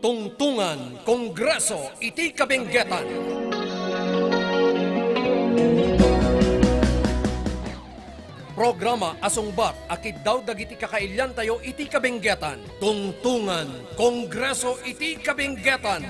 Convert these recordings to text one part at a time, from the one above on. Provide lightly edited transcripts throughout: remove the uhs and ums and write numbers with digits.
tungtungan Kongreso iti kabenggetan. Programa asungbat akid daw dagiti kakailyan tayo iti kabenggetan. Tungtungan Kongreso iti kabenggetan.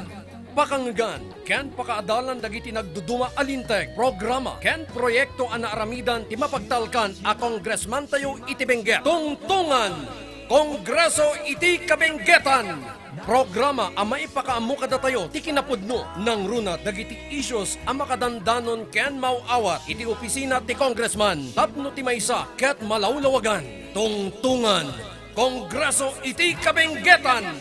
Pakanggan, ken pakaadalan dagiti nagduduma alinteg. Programa, ken proyekto anaaramidan ti mapagtalkan a kongresman tayo iti bengget. Tungtungan Kongreso iti kabenggetan. Programa ang maipakaamu kada tayo ti kinapudno ng runa dagiti issues ang makadandanon ken mauawat iti opisina ti congressman tapno ti maysa ket malawlawagan. Tungtungan Kongreso iti kabenggetan.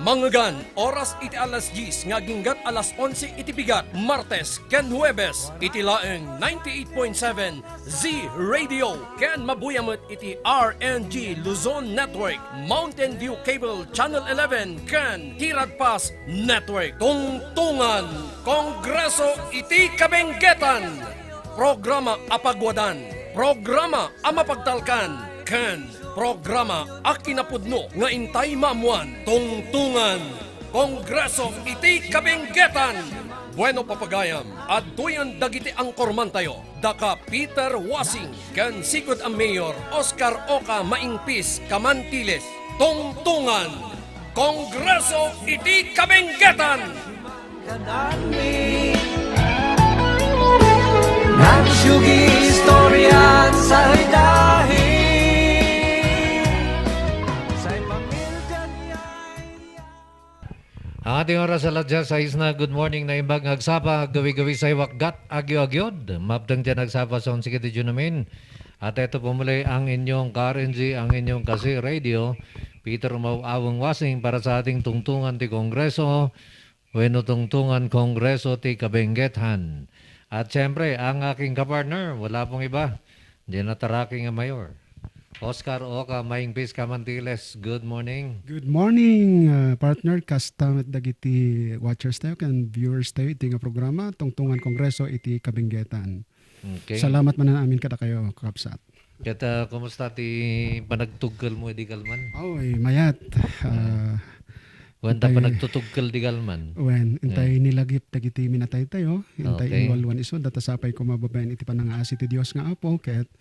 Manggan, oras iti alas 10, ngaginggat alas 11 iti bigat, Martes, ken Huwebes, iti laeng 98.7 Z Radio, ken mabuyamot iti RNG Luzon Network, Mountain View Cable Channel 11, ken Tirad Pass Network. Tungtungan, Kongreso iti kabenggetan. Programa apagwadan, programa amapagtalkan, ken programa akinapudno nga intay maamuan. Tungtungan Kongreso iti kabenggetan. Bueno papagayam, adtoyan dagiti angkorman tayo. Daka Peter Wasing, ken sigud ang Mayor Oscar Oka Maingpis Kamantiles. Tungtungan Kongreso iti kabenggetan. Nagsugi istorya sa hidahin. Ang ating oras sa ladya sa isna, good morning na imbag agsapa, gawi-gawi sa iwakgat, agyo-agyod, mabdang dyan agsapa sa onsikiti namin. At ito po muli ang inyong KRNG, ang inyong kasi radio, Peter Mauawang Wasing para sa ating tungtungan ti Kongreso, weno tungtungan Kongreso ti Kabenggethan. At siyempre, ang aking kapartner, wala pong iba, di nataraking ang mayor. Oscar Oka Maingpis Kamantiles, good morning. Good morning, partner. Kastam at dagiti watchers tayo kan viewers tayo iti nga programa Tungtungan Kongreso iti Kabenggetan. Okay. Salamat man na amin kada kayo, Kapsat. Kata, kumusta ti panagtuggal mo di kalman? Oy, mayat. Wanta pa nagtutuggal di kalman? Intay nilagip dagiti minatay tayo. Intay Okay. inwalwan iso. Datasapay ko mababayan iti panangaasi ti Diyos nga apo. Kaya't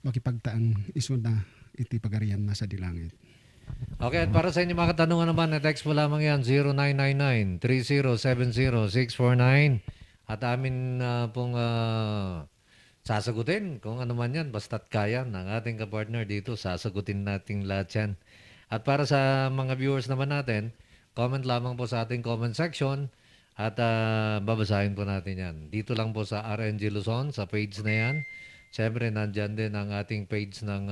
makipagtaang iso na iti pagarian na sa dilangit. Okay, at para sa inyo mga katanungan naman, text mo lamang yan, 0999-3070-649. At amin pong sasagutin kung ano man yan, basta't kaya ng ating kapartner dito, sasagutin natin lahat yan. At para sa mga viewers naman natin, comment lamang po sa ating comment section at babasahin po natin yan. Dito lang po sa RNG Luzon, sa page na yan. Siyempre, nandyan din ang ating page ng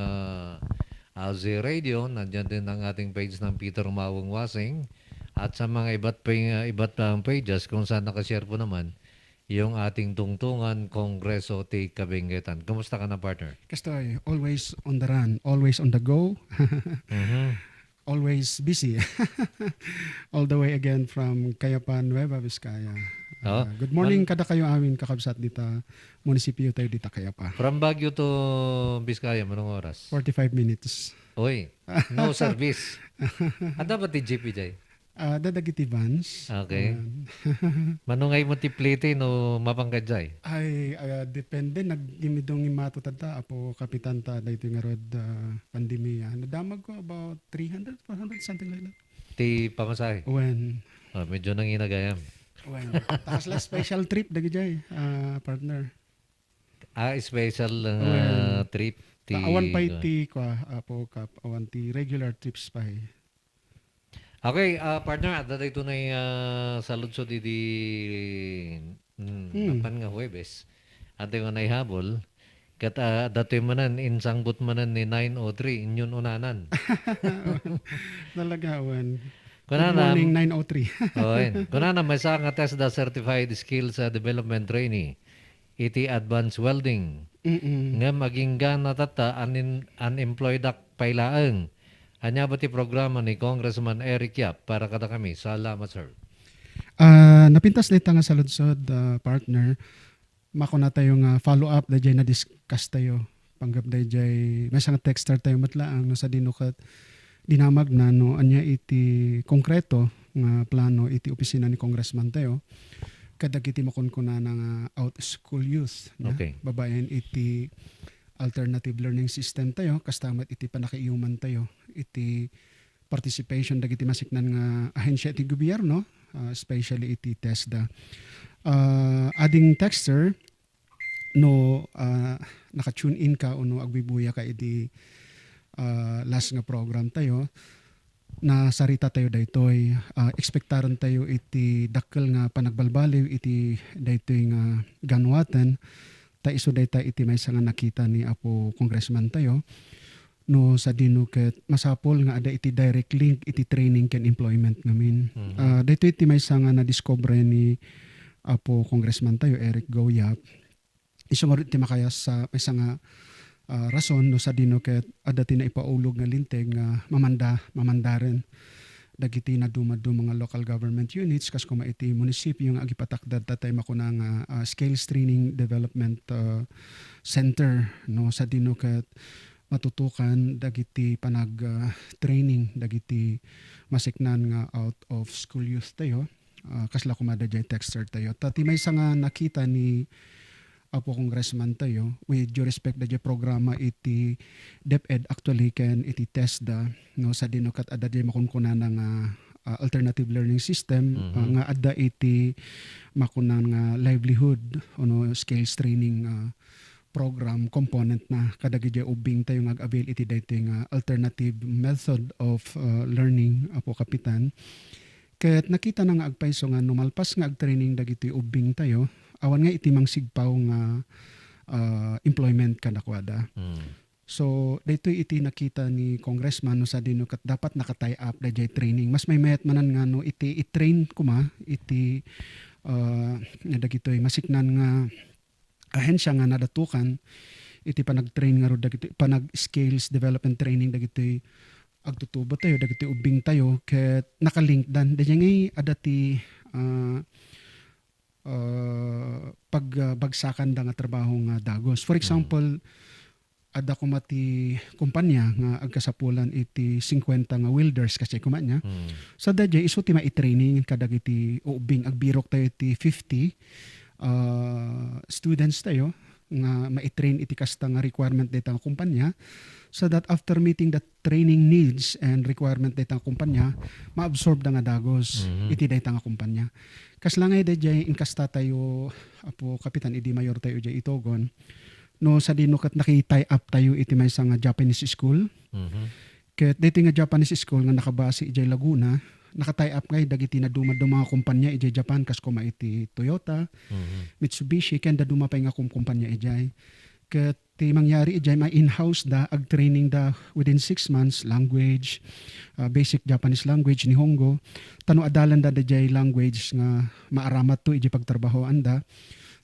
Z Radio, nandyan din ang ating page ng Peter Mawang Wasing, at sa mga iba't pages kung saan nakashare po naman yung ating tungtungan Kongreso ti Kabenggetan. Kumusta ka na, partner? Kastoy, always on the run, always on the go, always busy. All the way again from Kayapan, Nueva Vizcaya. Oh, Good morning kada kayo amin kakabsat dita munisipyo tayo dita Kayapa. From Baguio to Vizcaya, manong oras? 45 minutes. Uy, no service. At dapat ti GP jay? Dadagiti vans. Okay. Manungay mo ti plite no mapangkad jay? Ay, depende. Nagimidong imato tata. Apo kapitan ta dahito nga rod pandemya. Nadamag ko about 300, 400, something like that. Ti pamasahe? Medyo nang inagayam. Takas la special trip dagi jay, partner. Special trip. Awan pa iti ko apo kap awan ti regular trips pa. Okay, partner, at ito na sa lunsod di napan nga Huwebes. At yung naihabol, kata dati manan, insangbot manan ni 903, inyong unanan. Talaga, awan. Good Kunana, morning, 903. kunana, may sa nga test da Certified Skills Development Trainee, iti Advanced Welding. Nga maging gana tata, unemployed ak pailaang. Anya ba ti programa ni Congressman Eric Yap para kada kami? Salamat, sir. Napintas na nga sa lunsod, partner. Mako na tayo nga follow-up da jay na discuss tayo. Panggap da jay, may nga texter tayo matlaang no sa dinukat dinamag na no anya iti konkreto nga plano iti opisina ni Congressman tayo kadagiti makunkuna nga out school youth nya. Okay. Babayan iti alternative learning system tayo kastamat iti panakiuman tayo iti participation dagiti masiknan nga ahensya iti gobyerno, especially iti TESDA. Ading texter no naka-tune in ka o no agbibuya ka iti last nga program tayo na sarita tayo daytoy ekspektaron tayo iti dakkel nga panagbalbaliw iti daytoy nga ganwaten ta iso dayta iti maysa nga nakita ni Apo Congressman tayo no sa dino ket masapol nga ada iti direct link iti training ken employment ngamin. Daytoy iti maysa nga na-discover ni Apo Congressman tayo Eric Goyap. Iso nga iti makayas sa maysa nga rason no sa dino ket ada ti na ipaulog nga linteg nga mamandaren dagiti na dumadu mga local government units kas kuma iti munisipyo nga agipatakdad tatay makuna nga skills training development center no sa dino ket matutukan dagiti panag training dagiti masiknan nga out of school youth tayo kasla kumada jay texter tayo tati may nga nakita ni Apo Congressman tayo with due respect da programa iti DepEd actually ken iti TESDA no sa dinokat ada jay makunkuna nga alternative learning system nga adda iti makunan nga livelihood ono skills training program component na kadagiti ubing tayo nga avail iti daytoy nga alternative method of learning Apo Kapitan. Ket nakita na nga agpayso nga numalpas nga agtraining dagiti ubing tayo awan nga iti mangsigpaw nga employment kanakwada. So daytoy iti nakita ni Congressman no sa dino kat dapat nakatay up dayjay training. Mas may mayat manan nga no iti i-train kuma iti dagitoy masiknan nga ahensya nga nadatukan iti panag-train nga ro dagiti panag skills development training dagitoy agtutubo tayo dagiti ubing tayo ket nakalink dan dayjay adati pagbagsakan da nga trabaho nga dagos. For example, ada ko mati kumpanya nga agkasapulan iti 50 nga welders kasi kumanya. Sa dadya iso ti mai-training kadagiti ubing agbirok tayo iti 50 students tayo nga mai-train iti kasta nga requirement data nga kumpanya so that after meeting the training needs and requirement data nga kumpanya maabsorb da nga dagos iti data nga kumpanya. Kaslangay dayjay inkasta tayo Apo Kapitan idi mayor tayo jay itogon no sa dino kat nakitay up tayo iti maysa nga Japanese school. Ket dito nga Japanese school nga nakabase ijay Laguna nakatay up ngay dagiti na dumad mga kumpanya ijay Japan kas kuma iti Toyota, Mitsubishi ken da dumapay nga kumpanya ijay. Ket ti mangyari ijay may in-house da ag-training da within 6 months language, basic Japanese language ni Hongo. Tano adalan da dayjay language nga maaramat to ijay pagtrabahoan da.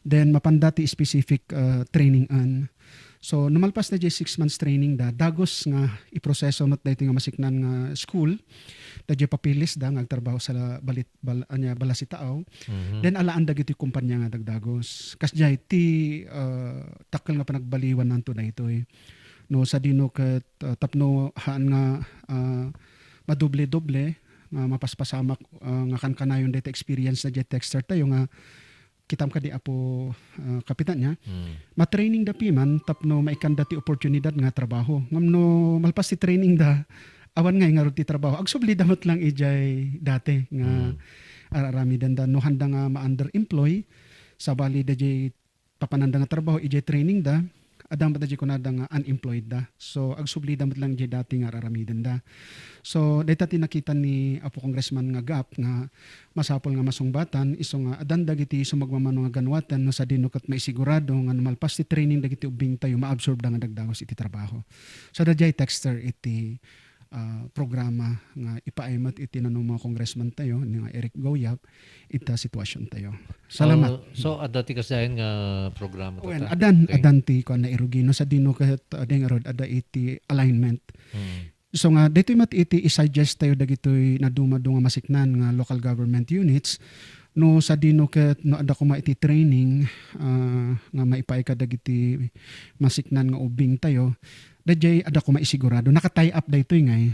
Then mapandati specific training an. So numalpas na jay 6 months training da dagos nga iproseso not dayto nga masiknan nga school da jay papilis da nga agtrabaho sa balasitaaw. Then alaan dagiti kumpanya nga dagdagos kas jay ti takkel nga panagbaliwan nanto daytoy no sa dino ket tapno haan nga madoble-doble nga mapaspasamak nga kankanayon dayto experience na jay texter tayo nga kitam ka di Apo Kapitan niya, matraining da piman tapno maikanda ti oportunidad nga trabaho. Ngamno malpas ti training da awan nga ti trabaho. Agsubli damot lang ijay dati nga ararami da no handa nga ma-underemploy sabali da jay papananda nga trabaho ijay training da adam da jay kunada nga unemployed da. So agsubli damot lang jay dati nga araramiden da. So dayta ti nakita ni Apo Congressman nga gap nga masapol nga masungbatan iso nga adan dagiti sumagmamano nga ganwatan no sa dino ket maisigurado nga numalpas ti training dagiti ubing tayo maabsorb da nga dagdagos iti trabaho. So dayjay texter iti programa nga ipaaymat iti nanong mga congressman tayo ni nga Eric Goyap ita sitwasyon tayo. Salamat. So adati kasayan nga programa Well, ta. adan ti ko na irugino sa dino ket adeng rod ada iti alignment. So nga dito mat iti i-suggest tayo dagitoy na dumado nga masiknan nga local government units no sa dino ket no ada ko iti training nga maipaay ka dagiti masiknan nga ubing tayo. Dayjay ada ko maisigurado nakatay up daytoy ngay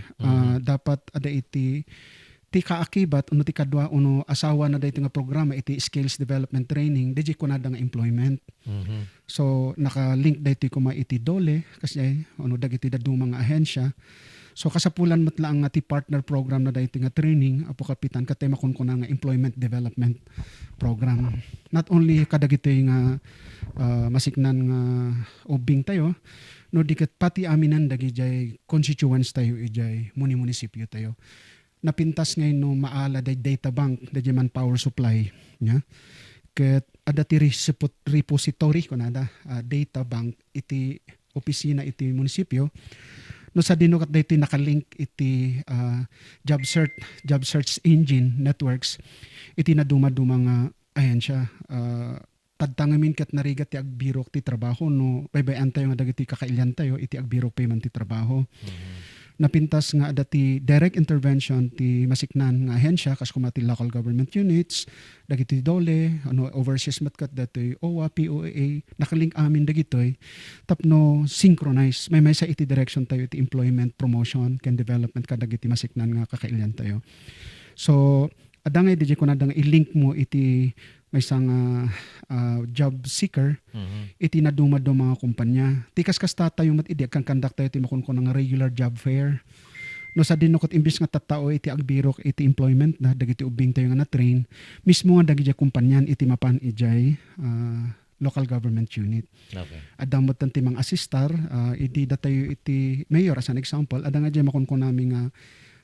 dapat ada iti ti kaakibat uno ti kadwa uno asawa na dayto nga programa iti skills development training DJ ko na nga employment. So naka-link dayto kuma iti DOLE kasi uno dagiti daduma nga ahensya. So kasapulan matlaang nga ti partner program na dayto nga training apo kapitan katema kun nga employment development program. Not only kadagiti nga masiknan nga ubing tayo no diket pati aminan dagiti constituents tayo ijay munisipyo tayo. Napintas ngayon no maala day data bank day manpower supply nya. Ket ada ti repository kunada data bank iti opisina iti munisipyo. No sa dinukat daytoy nakalink iti job search engine networks iti naduma-duma nga ahensya tadtangamin ket narigat ti agbirok ti trabaho no baybayan tayo nga dagiti kakailyan tayo iti agbirok payman ti trabaho. Napintas nga dati direct intervention ti masiknan nga ahensya kas kumati local government units dagiti DOLE overseas matkat dati OWA POAA nakalink amin dagitoy tapno synchronize may sa iti direction tayo iti employment promotion ken development kadagiti masiknan nga kakailyan tayo. So adangay DJ ko na i-link mo iti may isang job seeker iti naduma do mga kumpanya. Tikas kasta tayo mat idi kang conduct tayo iti makon nga regular job fair. No sa dinukot imbis nga tattao iti agbirok iti employment na dagiti ubing tayo nga na train mismo nga dagiti kumpanyan iti mapan ijay local government unit. Okay. Adamot tanti mga assistar idi datayo iti mayor as an example ada nga jay makon nami nga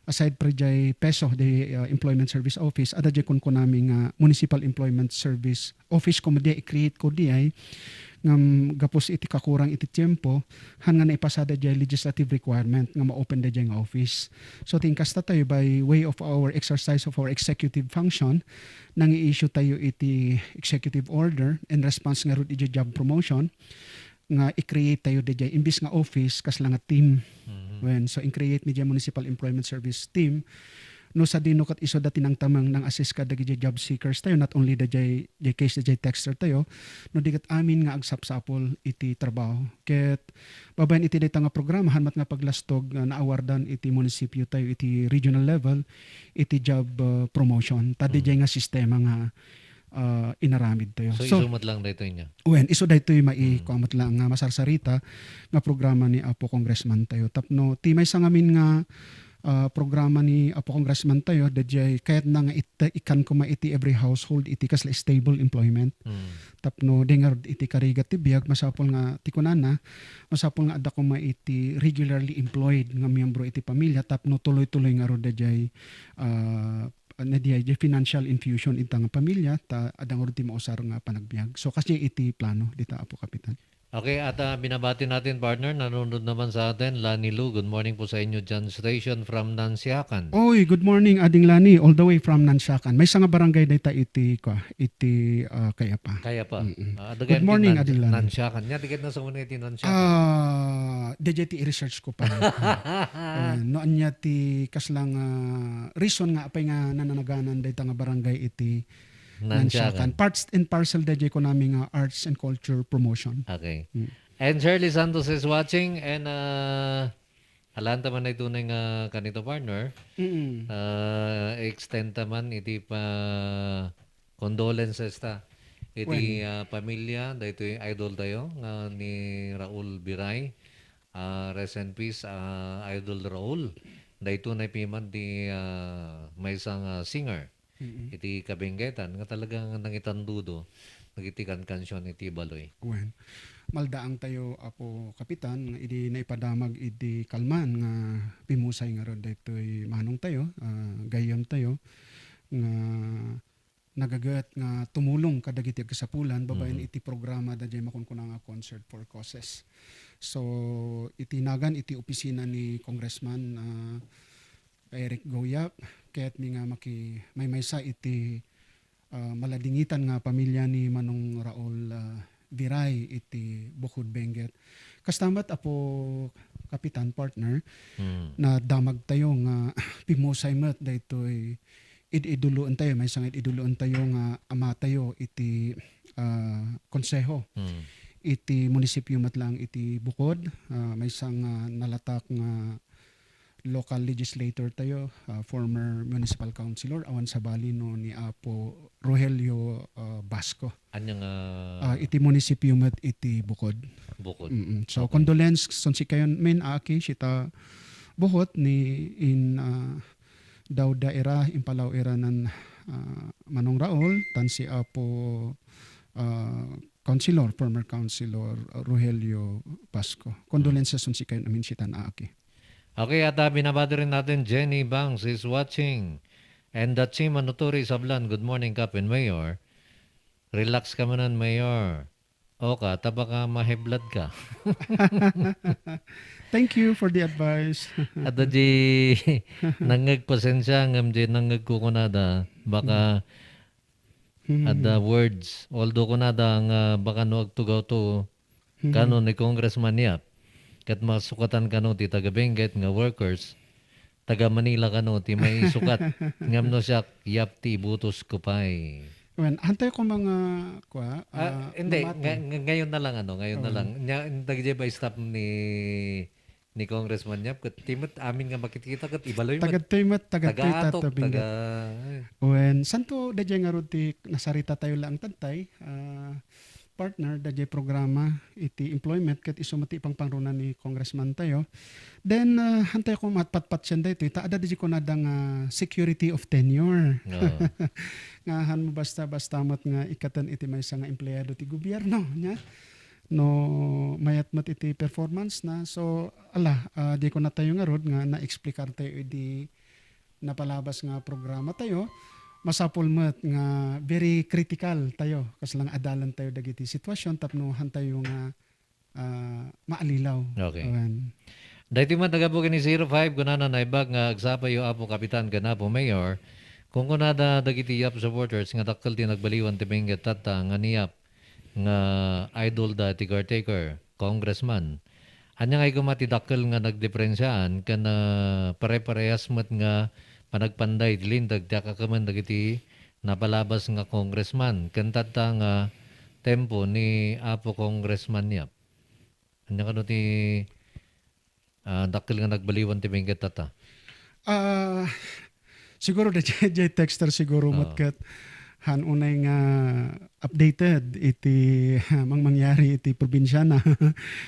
aside pre jay peso the employment service office ada jay kun nami nga municipal employment service office ko media i-create ko di ay ngam gapos iti kakurang iti tiempo han nga naipasada jay legislative requirement nga ma-open da jay nga office. So tingkas ta tayo by way of our exercise of our executive function nang i-issue tayo iti executive order in response nga ro iti job promotion nga i-create tayo DJ imbis nga office kas lang nga team. When so in-create media municipal employment service team no sa dinukat iso dati nang tamang nang assist ka dagiti job seekers tayo not only DJ case DJ texter tayo no dikat amin nga agsapsapol iti trabaho ket babayan iti dayta nga programa hanmat nga paglastog na awardan iti munisipyo tayo iti regional level iti job promotion ta DJ nga sistema nga inaramid tayo. So isumat lang dito niya. Wen iso daytoy maikamot lang nga masarsarita nga programa ni Apo Congressman tayo. Tapno timay sa ngamin nga programa ni Apo Congressman tayo dadjay kayat na nga ikan ko iti every household iti kasla stable employment. Tapno dengar iti karigat ti biag masapol nga ti kunana masapol nga adda ko iti regularly employed nga miyembro iti pamilya tapno tuloy-tuloy nga ro dadjay na di financial infusion itang pamilya ta adang urti mausar nga panagbiag. So kasi iti plano dita Apo Kapitan. Okay, at binabati natin partner, nanonood naman sa atin, Lani Lu. Good morning po sa inyo dyan station from Nansyakan. Oy, good morning Ading Lani, all the way from Nansyakan. May nga barangay dita iti kaya pa. Kaya pa. Good morning Ading Lani. Nansyakan. Nya tiket na sa muna iti Nansyakan. DJT i-research ko pa. Noon niya ti kaslang reason nga apay nga nananaganan dita nga barangay iti Nansyakan. Parts and parcel DJ ko namin arts and culture promotion. Okay. And Shirley Santos is watching and alanta man na ito ng kanito partner. Extend man iti pa condolences ta. Iti pamilya, dahito yung idol tayo ni Raul Biray. Rest in peace, Idol Raul. Dahito na ipiman di may isang singer. Iti kabenggetan nga talagang nangitandudo nagitikan kansyon iti baloy. Well, maldaang tayo Apo Kapitan idi naipadamag idi kalman nga pimusay nga rod daytoy manong tayo gayam tayo nga nagagat nga tumulong kadagiti kasapulan babayan iti programa dadjay makunkuna nga concert for causes. So itinagan iti opisina ni Congressman Eric Goyap kaya't mi nga may sa iti maladingitan nga pamilya ni Manong Raul Viray iti Bukod Benguet. Kastamat Apo Kapitan partner na damag tayo nga pimusay met daytoy iduluan tayo may sang iduluan tayo nga ama tayo iti konseho. Iti munisipyo matlang iti Bukod may sang nalatak nga local legislator tayo, former municipal councilor awan sa Bali no ni Apo Rogelio Basco. Anyang Iti munisipyo met iti Bukod. bukod. So Okay. condolence son si kayon men aki sita buhot ni in daw daera impalaw era nan Manong Raul tan si Apo councilor, former councilor Rogelio Basco. Condolences son si kayon amin si tan aki. Okay, at binabati rin natin Jenny Bangs is watching. And the Chima Nuturi Sablan, good morning, Captain Mayor. Relax ka manan, Mayor. Oka, taba ka mahiblad ka. Thank you for the advice. At di nangag pasensya ngam di nangag ko kunada. Baka at the words, although kunada nga baka no agtugaw to kano ni Congressman Yap. Kat masukatan kano ti taga Benguet nga workers, taga Manila kano ti may sukat. Ngam no siya Yap ti butos ko pa'y. When hantay ko mga Hindi, mamati. ngayon na lang ngayon na lang. Nagje ba stop ni Congressman Yap kat timot amin nga makikita kat ibaloy mo. Tagad-timat, Taga-atok, tagad-timat, taga... When santo dadya nga ro ti nasarita tayo lang tantay, partner dadya programa iti employment ket isumati pang pangrunan ni congressman tayo. Then hantay ko matpatpat siya dito ita ada dadya ko nadang security of tenure. Oo. Nga han mo basta mat nga ikatan iti maysa nga empleyado ti gobyerno nya. No mayat mat iti performance na so di ko na tayo nga rod nga na-explikar tayo iti napalabas nga programa tayo masapol met nga very critical tayo kas lang adalan tayo dagiti sitwasyon tapno hantayo nga maalilaw. Okay. Awan. Dahiti man tagabukin ni 05 kunana na ibag nga agsapa yu apo kapitan kanapo mayor kung kunada dagiti Yap supporters nga dakkel ti nagbaliwan ti Benguet tata nga niyap nga idol da ti caretaker congressman anya nga kumati dakkel nga nagdiferensyaan kana pare-parehas met nga panagpanday ti lindag ti akakaman dagiti napalabas nga congressman ken tata nga tempo ni apo congressman Yap anya kano ti dakil nga nagbaliwan ti Benguet tata. Siguro the JJ texter siguro matkat han unay nga updated iti mangyari iti probinsya na.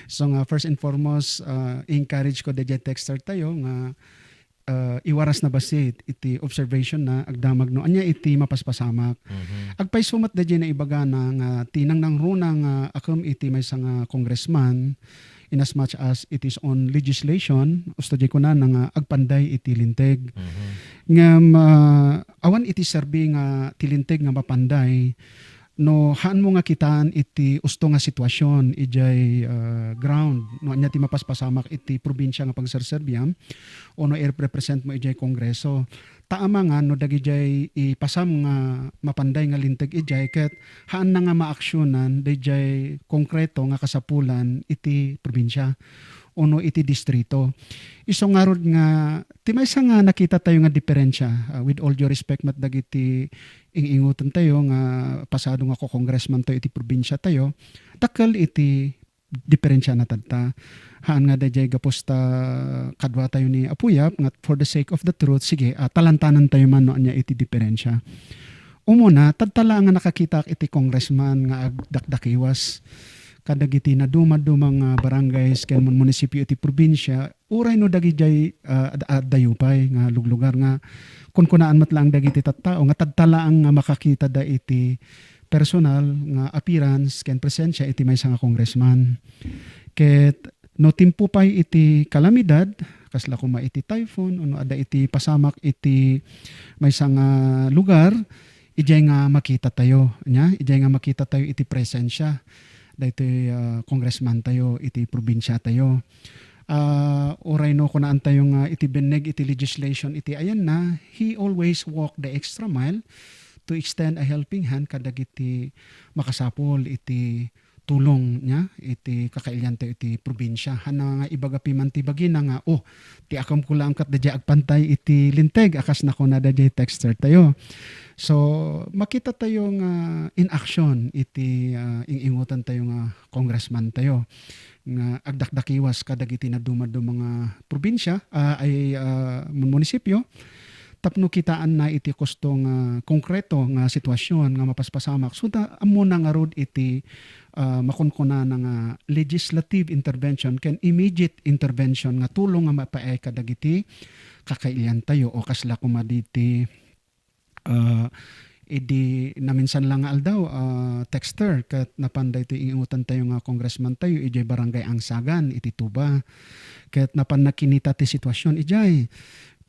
So nga first and foremost encourage ko the texter tayo nga iwaras na basit iti observation na agdamag no anya iti mapaspasamak. Agpay sumat da na ibaga na nga tinang nang runa nga akam iti may nga congressman in as much as it is on legislation usto di ko na nga agpanday iti linteg. Ngam awan iti serbi nga tilinteg nga mapanday no haan mo nga kitaan iti usto nga sitwasyon ijay ground no anya ti mapaspasamak iti probinsya nga pagserserbyam o no represent mo ijay kongreso taama nga no dagijay ipasam nga mapanday nga linteg ijay ket haan na nga maaksyonan dayjay konkreto nga kasapulan iti probinsya ono iti distrito. Iso nga rod nga ti maysa nga nakita tayo nga diferensya with all due respect mat dagiti ingutan tayo nga pasado nga ko congressman tayo iti probinsya tayo takkel iti diferensya na tadta. Haan nga dayjay gapusta kadwa tayo ni Apuyap nga for the sake of the truth sige talantanan tayo man no anya iti diferensya. Umuna tadtala nga nakakita iti congressman nga agdakdakiwas kadagiti na dumang barangays ken munisipyo iti probinsya uray no dagijay dayupay nga luglugar nga kun kunaan mat lang dagiti tattao nga tadtala ang makakita da iti personal nga appearance ken presensya iti maysa nga congressman ket no timpo pay iti kalamidad kasla kuma iti typhoon uno ada iti pasamak iti maysa nga lugar ijay nga makita tayo nya ijay nga makita tayo iti presensya dahito congressman tayo iti probinsya tayo oray no kunaan tayo nga iti beneg iti legislation iti ayan na he always walk the extra mile to extend a helping hand kadagiti makasapol iti tulong niya iti kakailyan tayo iti probinsya hana nga ibagapi man ti bagina nga ti akam ko lang kat dadya agpantay iti linteg akas na ko na dadya texter tayo So makita tayo nga in action iti ingutan tayo nga congressman tayo nga agdakdakiwas kadagiti na dumado mga probinsya munisipyo tapno kitaan na iti kustong konkreto nga sitwasyon nga mapaspasamak so da amo na nga rod iti makunkuna na nga legislative intervention ken immediate intervention nga tulong nga mapaay kadagiti kakailian tayo o kasla kumaditi idi na minsan lang nga aldaw texter kat napanday ti ingutan tayo nga congressman tayo ijay barangay Angsagan iti Tuba ket napan nakinita ti sitwasyon ijay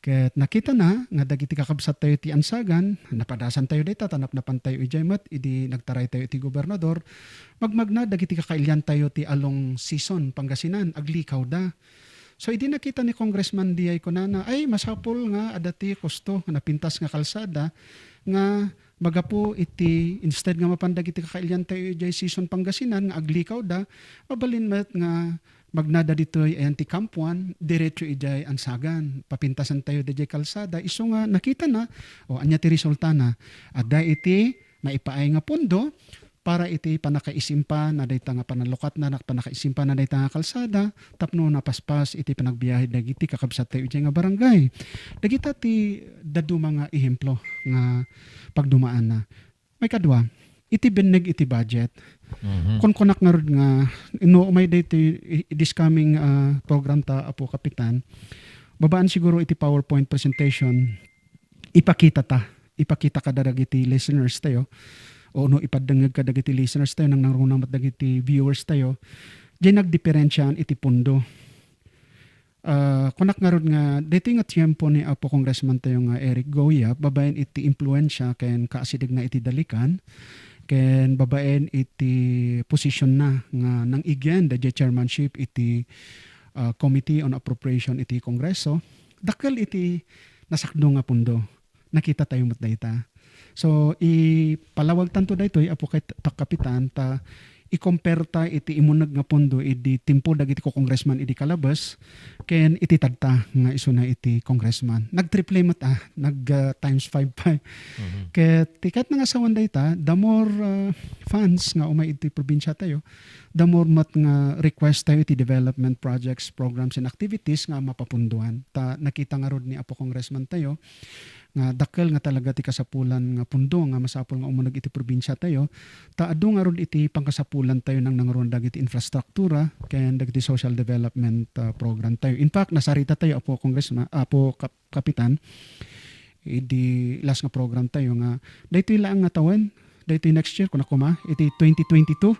ket nakita na nga dagiti kakabsat tayo ti Ansagan napadasan tayo dita tanapnapan tayo ijay met idi nagtaray tayo ti gobernador magmagna dagiti kakailian tayo ti along season Pangasinan aglikaw da. So idi nakita ni Congressman Diay Conana ay masapol nga adati kosto nga napintas nga kalsada nga magapo iti instead nga mapandag iti kakailian tayo ijay season Pangasinan nga aglikaw da mabalin met nga magnada ditoy ayan ti Kampuan diretso ijay Ansagan papintasan tayo dijay kalsada iso nga nakita na o anya ti resulta na adda iti maipaay nga pondo para iti panakaisimpa na dayta nga panalukat na panakaisimpa na dayta nga kalsada tapno napaspas iti panagbiyahe dagiti kakabsat tayo iti nga barangay dagita ti dadu mga ehemplo nga pagdumaan na may kadwa iti beneg iti budget kun kunak nga rod nga umay dayta this coming program ta Apo Kapitan babaan siguro iti PowerPoint presentation ipakita kada dagiti listeners tayo o no ipadangag ka dagiti listeners tayo nang narunang dagiti viewers tayo diyan nagdiferensyahan iti pundo kunak nga rod nga dito nga tiyempo ni Apo Congressman tayo nga Eric Goya babaen iti impluensya ken kaasidig na iti dalikan ken babaen iti position na nga nang igyan the chairmanship iti Committee on Appropriation iti Kongreso dakkel iti nasakdo nga pundo nakita tayo met dayta. So ipalawag tanto daytoy Apo Kapitan ta i-compare ta iti imunag nga pondo iti timpo dagiti ko congressman iti kalabas ken iti tadta nga iso na iti congressman nagtriple mat nag times 5 pa ket tikat nga sawan dayta the more funds nga umay iti probinsya tayo the more mat nga request tayo iti development projects programs and activities nga mapapunduan ta nakita nga rod ni Apo Congressman tayo nga dakkel nga talaga ti kasapulan nga pundo nga masapol nga umunag iti probinsya tayo ta adu nga rod iti pangkasapulan tayo nang nangaron dagiti infrastruktura ken dagiti social development program tayo in fact nasarita tayo Apo Congressman Apo Kapitan idi last nga program tayo nga daytoy laang nga tawen daytoy next year kun akuma iti 2022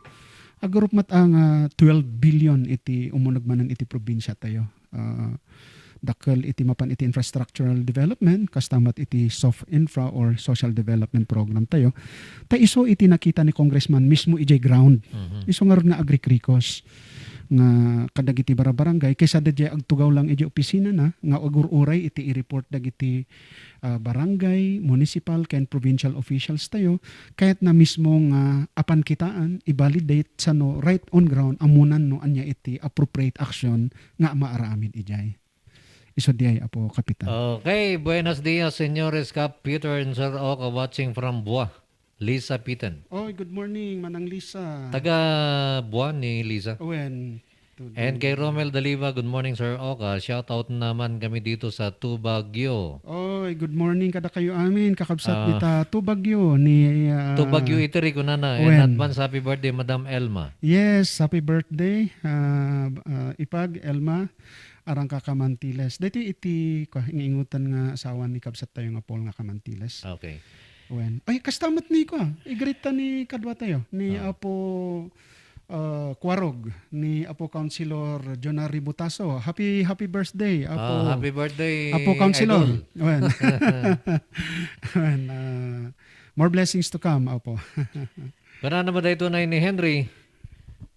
agarup mat ang 12 billion iti umunag manan iti probinsya tayo dakkel iti mapan iti infrastructural development kastamat iti soft infra or social development program tayo ta iso iti nakita ni Congressman mismo ijay ground iso nga ron nga agrikrikos nga kadagiti barangay kaysa dadya agtugaw lang iti opisina na nga agururay iti i-report dagiti barangay municipal ken provincial officials tayo kahit na mismo nga apan kitaan i-validate sa no right on ground amunan no anya iti appropriate action nga maaramin ijay. Iso diay Apo Kapitan. Okay, buenos dias, señores Cap Peter and Sir Oka watching from Buah. Lisa Piten. Oh, good morning, Manang Lisa. Taga Buah ni Lisa. When? And kay Romel Daliva, good morning Sir Oka. Shout out naman kami dito sa Tubagyo. Oh, good morning kada kayo amin. Kakabsat nita Tubagyo ni Tubagyo itiri ko na na. And advance happy birthday Madam Elma. Yes, happy birthday. Ipag Elma. Arang ka Kamantiles. Dito iti ingutan nga asawa ni kabsat tayo nga Paul nga Kamantiles. Okay. When? Ay, kastamat ni ko. Igrita ni kadwa tayo. Ni Apo Quarog. Ni Apo Councilor Jonary Butaso. Happy birthday. Apo, happy birthday, Apo Councilor. Idol. When, more blessings to come, Apo. Kana naman dito na ni Henry.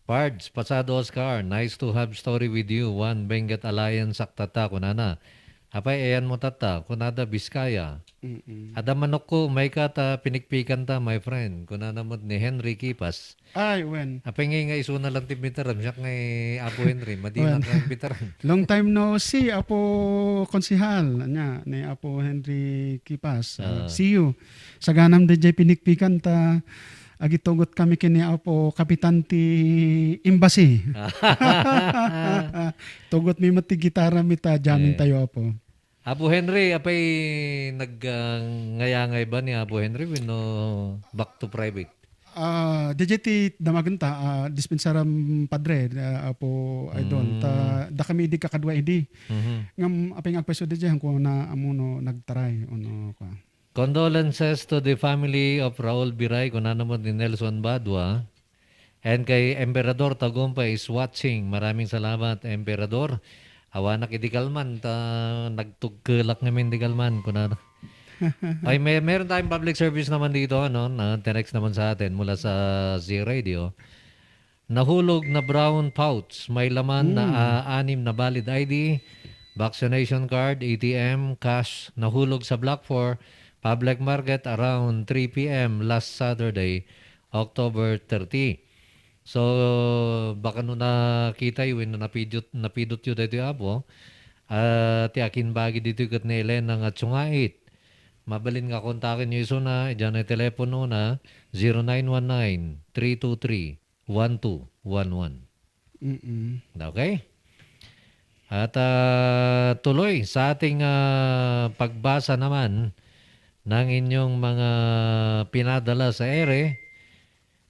Pards, Pasado Oscar, nice to have story with you. One Benguet Alliance Saktata, kunana. Apay ayan mo tata, kunada Biskaya. Mm-mm. Ada manok ko, may kata pinikpikan ta, my friend. Kunada mo ni Henry Kipas. Ay, when? Apay nga iso na lang timbitaran. Siya ngay Apo Henry, madina Well. ka imbitaran. Long time no see, Apo Konsihal. Anya, ni Apo Henry Kipas. See you. Sa ganam DJ pinikpikan ta, agitugot kami kini Apo Kapitan ti Embassy. Tugot mi mati gitara mi ta, jamin tayo Apo. Apo Henry, apay ngayangay ba ni Apo Henry no back to private? DJ ti damaganta, dispensaram padre, Apo Idol. Da kami di kakadwa idi. Ngam apay ngagpeso DJ ko na amuno nagtaray. Ano ka. Condolences to the family of Raul Biray, kunanamot ni Nelson Badua. And kay Emperador Tagumpay is watching. Maraming salamat, Emperador. Awanak idikalman, nagtugkelak namin idikalman. Ay, meron tayong public service naman dito, ano, na text naman sa atin mula sa Z Radio. Nahulog na brown pouch, may laman na 6 na valid ID, vaccination card, ATM, cash, nahulog sa Block 4, Public Market around 3 p.m. last Saturday, October 30. So, baka nung nakita yun, napidot yun dito apo, ti akin bagi dito kat ni Elena nga tsungait. Mabalin nga kontakin nyo iso na, dyan ay telepono na 0919-323-1211. Okay? At tuloy sa ating pagbasa naman ng inyong mga pinadala sa ere.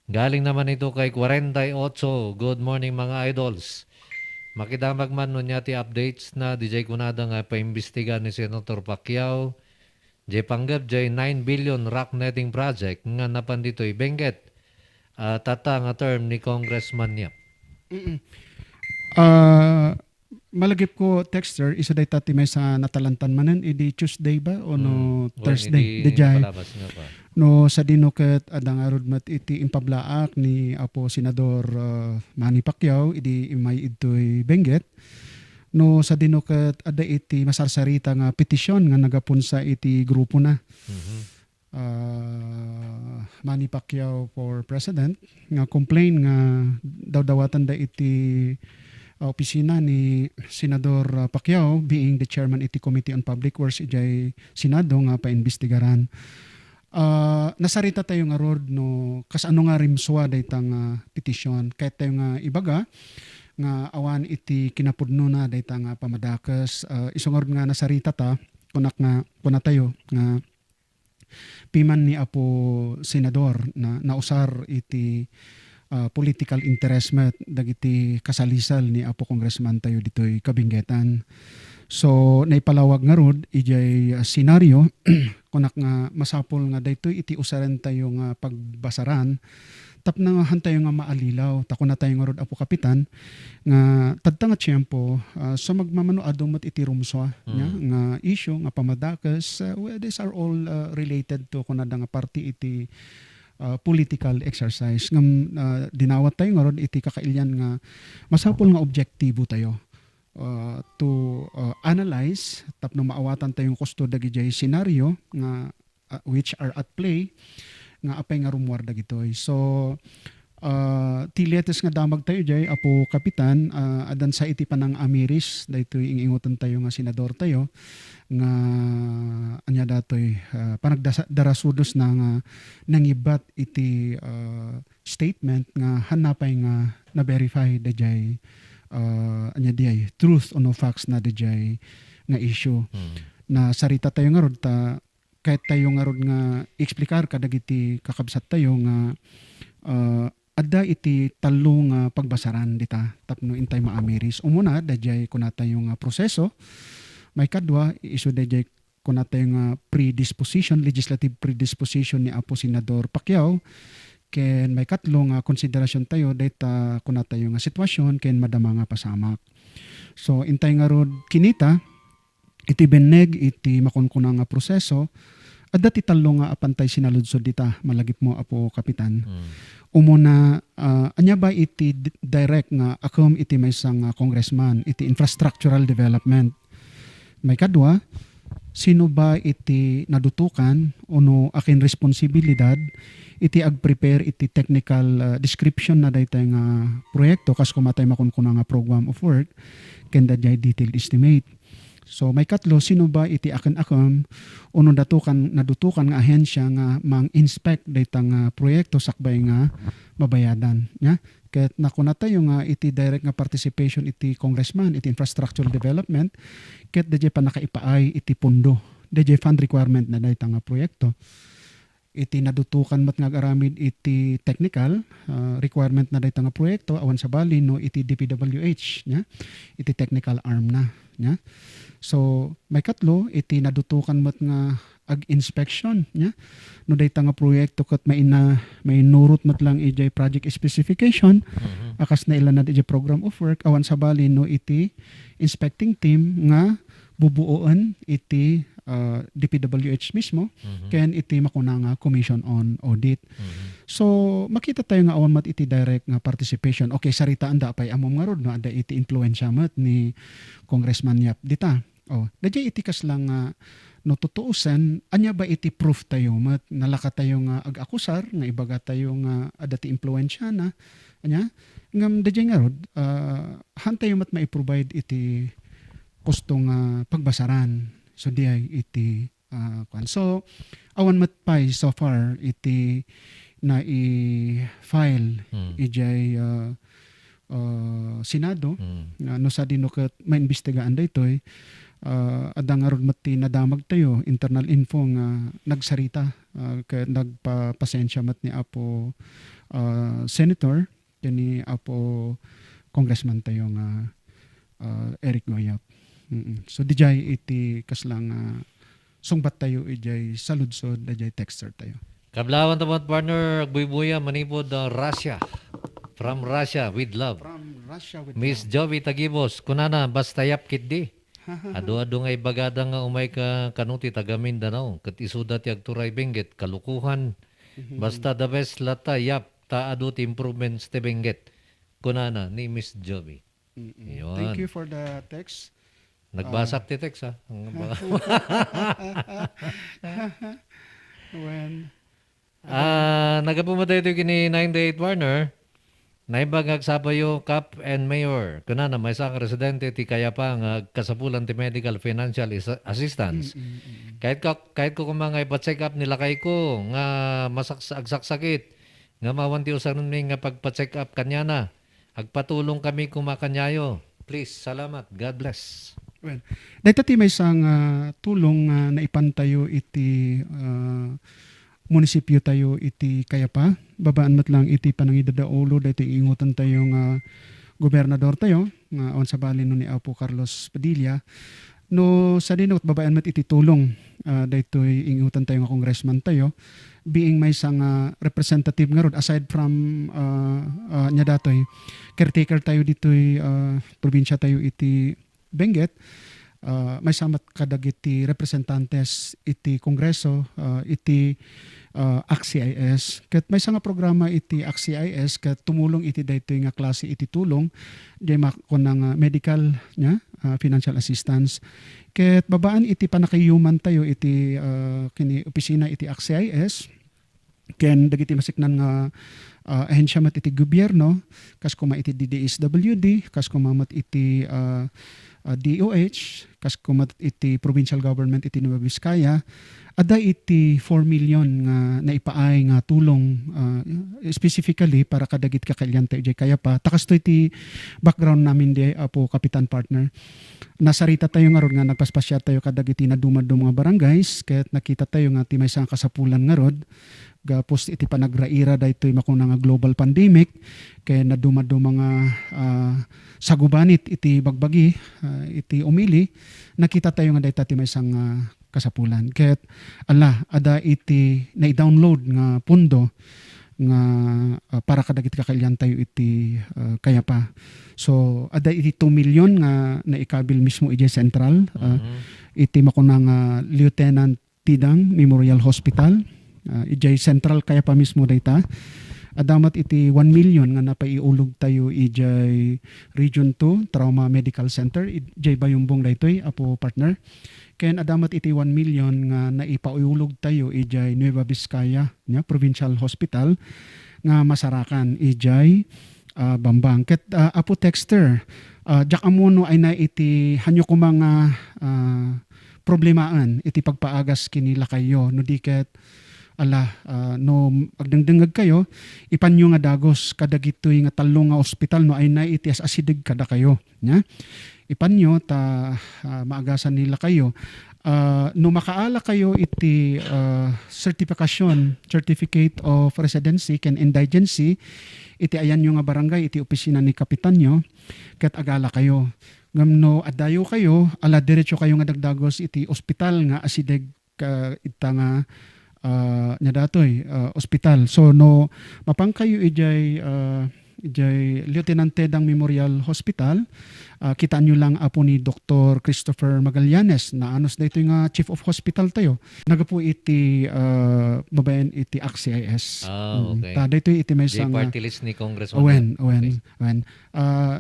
Galing naman ito kay 48. Good morning mga idols. Makidamag man nun yati updates na DJ Kunada nga paimbestiga ni Senator Pacquiao. Jay Panggap Jay 9 billion rock netting project nga napan dito'y Benguet. Tata nga term ni Congressman Yap. Malagip ko texter, isa day tati may sa natalantan manan, idi Tuesday ba o no Thursday? Dijay. Palabas nga pa. No sa dinuket adang arod mat iti impablaak ni Apo Senador Manny Pacquiao, idi imay idtoy Benguet. No sa dinuket ada iti masarsarita nga petisyon nga nagapun sa iti grupo na. Manny Pacquiao for President nga complain nga daw-dawatan da iti opisina ni Senador Pacquiao being the chairman iti Committee on Public Works ijay Senado nga paimbestigaran. Nasarita tayo nga rod no kasano nga rimswa daytang petisyon kahit tayo nga ibaga nga awan iti kinapudno na dayta nga pamadakas isong nga nasarita ta kunak nga kuna tayo nga piman ni Apo Senador na nausar iti political interest met dagiti kasalisal ni Apo Congressman tayo ditoy Kabinggetan. So naipalawag nga rod ijay senaryo kunak nga masapol nga daytoy iti usaran tayo nga pagbasaran tapno nga tayo nga maalilaw tako na tayo nga rod Apo Kapitan nga tadta nga tiyempo so magmamano adumat iti rumswa nga issue nga pamadakas these are all related to kunada nga party iti political exercise ngam dinawat tayo nga ron iti kakailyan nga masapol nga objektibo tayo to analyze tapno maawatan tayong kusto dagiti scenario nga which are at play nga apay nga rumwar dagitoy. So tiletes nga damag tayo jay Apo Kapitan adan sa iti panang amiris daytoy ingingutan tayo nga senador tayo nga anya datoy panagdarasudos na nga nangibat iti statement nga hanapay nga na-verify dayjay anya diay truth o no facts na dayjay nga issue na sarita tayo nga rod ta kahit tayo nga rod nga explicar kadagiti kakabsat tayo nga adda iti talo nga pagbasaran dita tapno intay maamiris umuna dayjay kunata yung proseso may kadwa isu dayjay kunata yung predisposition legislative predisposition ni Apo Senador Pacquiao ken may katlo nga konsiderasyon tayo dayta kunata yung sitwasyon ken madama nga pasamak. So intay nga rod kinita iti beneg iti makunkuna nga proseso adda ti talo nga apantay sinaludsod dita malagip mo Apo Kapitan. Umuna anya ba iti direct nga akom iti maysang congressman iti infrastructural development. May kadwa, sino ba iti nadutukan uno akin responsibilidad iti ag-prepare iti technical description na daytay nga proyekto kas kumatay makunkuna nga program of work ken dayjay detailed estimate. So may katlo, sino ba iti akin-akam uno nadutukan nga ahensya nga mang-inspect dayta nga proyekto sakbay nga mabayadan. Ya? Ket nakuna tayo nga iti direct nga participation iti congressman, iti infrastructural development, ket dayjay pa nakaipaay iti pundo. Dayjay fund requirement na dayta nga proyekto. Iti nadutukan mat nga aramid iti technical requirement na dayta nga proyekto awan sa bali no iti DPWH nya iti technical arm na nya. So may katlo iti nadutukan mat nga ag-inspection nya no dayta nga proyekto ket may nurot mat lang ijay project specification akas na ilan na ijay program of work awan sa bali no iti inspecting team nga bubuoan iti DPWH mismo ken iti makuna nga commission on audit. So makita tayo nga awan mat iti direct nga participation. Okay, saritaan da pay amom nga rod no ada iti influensya mat ni Congressman Yap dita. Dayjay iti kas lang no tutuusan anya ba iti proof tayo mat nalaka tayo nga ag-akusar nga ibaga tayo nga ada ti influensya na anya ngam dayjay nga rod hantayo mat mai-provide iti kustong pagbasaran. So diay iti so awan mat pay so far iti na i-file ijay Senado no sa dino ket mainbestigaan daytoy adang aron mat ti nadamag tayo internal info nga nagsarita ket nagpapasensya mat ni Apo Senator ni Apo Congressman tayo nga Eric Goyap. So dijay iti kaslang sungbat tayo ijay saludsod dajay texter tayo. Kablawan tamat partner Agbuy-buya manipod Russia. From Russia with love. From Russia with Miss Jovi Tagibos kunana basta yap kiddi. Ado-ado nga ibagada nga umay ka kanuti taga Mindanao ket isuda ti agturay benggit kalukuhan. Basta the best lata yap ta ado ti improvements ti benggit. Kunana ni Miss Jovi. Yun. Thank you for the text. Nagbasak ti text ha. When Nagapumatay ito kini 98 Warner. Naibagag sabayo Cap and Mayor. Kunana may isang residente ti kaya pa nga kasapulan ti medical financial assistance. Kahit ko kumangay pa-check up nila kay ko nga agsaksakit nga mawan ti usan nga pagpa-check up kanyana. Agpatulong kami kumakanyayo. Please, salamat. God bless. well, dahito ti may isang tulong na ipantayo iti munisipyo tayo iti Kayapa. Babaan mat lang iti panangidadaulo dahito ingutan tayo nga gobernador tayo nga on sa bali no ni Apo Carlos Padilla. No sa dinot babaan mat iti tulong dahito ingutan tayo nga congressman tayo being may isang representative nga rod aside from nya datoy caretaker tayo ditoy probinsya tayo iti Benguet. May samat kadag iti representantes iti kongreso iti ACCIS ket may nga programa iti ACCIS ket tumulong iti daytoy nga klase iti tulong di makunang medical nya financial assistance ket babaan iti panakayuman tayo iti kini opisina iti ACCIS ken dagiti masiknan nga ahensya mat iti gobyerno kas kuma iti DDSWD kas kuma mat iti DOH kas kumat iti provincial government iti Nueva Vizcaya ada iti 4 million nga naipaay nga tulong specifically para kadagit kakalyan tayo jay Kayapa takas to iti background namin di Apo Kapitan Partner nasarita tayo nga rod nga nagpaspasya tayo kadagiti na dumadum mga barangays kaya't nakita tayo nga ti may isang kasapulan nga rod gapos iti panagraira daytoy makuna nga global pandemic kaya nadumado mga sagubanit iti bagbagi iti umili nakita tayo nga dayta ti may isang kasapulan ket ada iti na-download nga pundo nga para kadagit kakalyan tayo iti Kayapa so ada iti 2 million nga naikabil mismo iti central iti makuna nga Lieutenant Tidang Memorial Hospital ijay central Kayapa mismo dayta adamat iti 1 million nga napaiulog tayo ijay Region 2 Trauma Medical Center ijay bayumbong daytoy apo partner. Ken adamat iti 1 million nga naipauulog tayo ijay Nueva Vizcaya nya Provincial Hospital nga masarakan ijay Bambang. Ket apo texter jak amuno ay na iti hanyo ko mga problemaan iti pagpaagas kinila kayo no diket no agdengdengag kayo ipanyo nga dagos kadagitoy nga talong nga ospital no ay na iti asidig kada kayo nya ipanyo ta maagasan nila kayo no makaala kayo iti certificate of residency ken indigency iti ayan yung nga barangay iti opisina ni kapitan nyo ket agala kayo ngamno adayo kayo ala diretso kayo nga dagdagos iti ospital nga asideg ka ita nga nya datoy ospital so no mapang kayo ijay Lieutenant Tedang Memorial Hospital kitaan nyo lang apo ni Dr. Christopher Magallanes na anos dito nga Chief of Hospital tayo nagapo iti babayan iti ACCIS okay. Ta dito iti may Di sang party list ni Congressman. when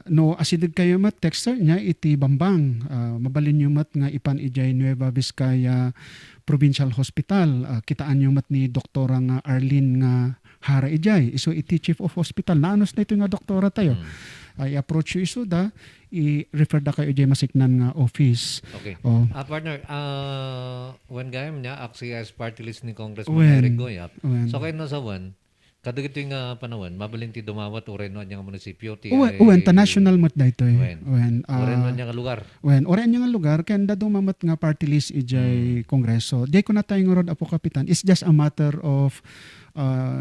no asideg kayo mat texter nya iti Bambang mabalin nyo mat nga ipan ijay Nueva Vizcaya Provincial Hospital kitaan nyo mat ni Dr. nga Arlene nga Hara ijay iso iti Chief of Hospital na anos na ito nga doktora tayo ay approach you iso da i-refer da kayo ijay masiknan nga office. Okay. Partner when gayam niya ACCIS party list ni Congressman When? Eric Goyap. When? So kayo na sa one, kadagito yung panahon, mabalinti dumawat uren niya nga munisipyo. Uwen ta national mat daytoy. Uren niya nga lugar. Oren nga lugar kanda dumamat nga party list ijay kongreso. Di ko na tayo nga rod apo kapitan. It's just a matter of